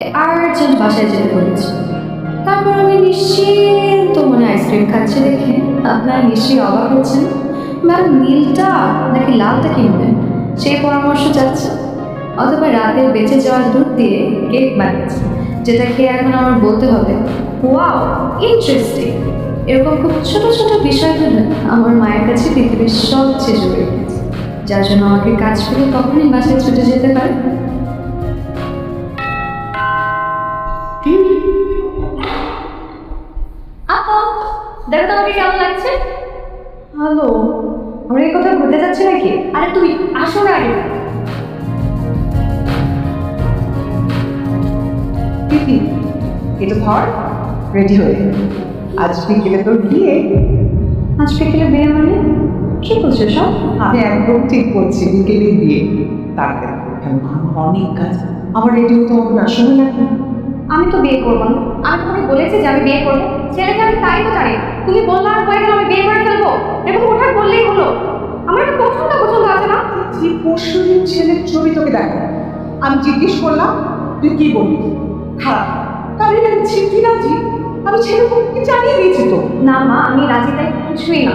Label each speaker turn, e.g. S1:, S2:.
S1: Urgent বাসায় যেতে বলেছি। তারপর আমি নিশ্চিন্ত মনে আইসক্রিম খাচ্ছি দেখে আপনারা নিশ্চয়ই অবাক হচ্ছেন, ম্যাম নীলটা নাকি লালটা কিনবেন সেই পরামর্শ চাচ্ছে, অথবা রাতের বেঁচে যাওয়ার দুধ দিয়ে কেক বানিয়েছে যেটা খেয়ে এখন আমার বলতে হবে ওয়াও ইন্টারেস্টিং। এরকম খুব ছোট ছোট বিষয়গুলো আমার মায়ের কাছে পৃথিবীর সবচেয়ে জরুরি, যার জন্য আমাকে কাজ ফেলে কখনই বাসায় ছুটে যেতে পারে। আপা দেখো তো আমাকে কেমন লাগছে। হ্যালো, আমরা এই কোথাও ঘুরতে যাচ্ছি নাকি? আরে তুমি আসো না আগে।
S2: প্রীতি, এটা ধর, রেডি হয়ে আজ বিকেলে তোর বিয়ে।
S1: আজ বিকেলে বিয়ে মানে কি বলছো সব?
S2: আমি একদম ঠিক করছি, বিকেলে বিয়ে। তাড়াতাড়ি অনেক কাজ, আমার রেডি হতে হবে না, সময় লাগবে।
S1: আমি তো বিয়ে করবো না। আমি তোমাকে বলেছি যে আমি বিয়ে করবো, ছেলেকে আমি তাই তো জানি। তুমি বললো আর হয়ে গেল আমি বিয়ে করে ফেলবো, এরকম ওঠার বললেই হলো। আমার একটা পছন্দ পছন্দ আছে না।
S2: যে পরশুদিন ছেলের ছবি তোকে দেখো, আমি জিজ্ঞেস করলাম তুই কি বলবি? খারাপ, কারণ ছিটি রাজি, আমি ছেলেকে জানিয়ে দিয়েছি তো।
S1: না মা, আমি রাজি তাই কিছুই না।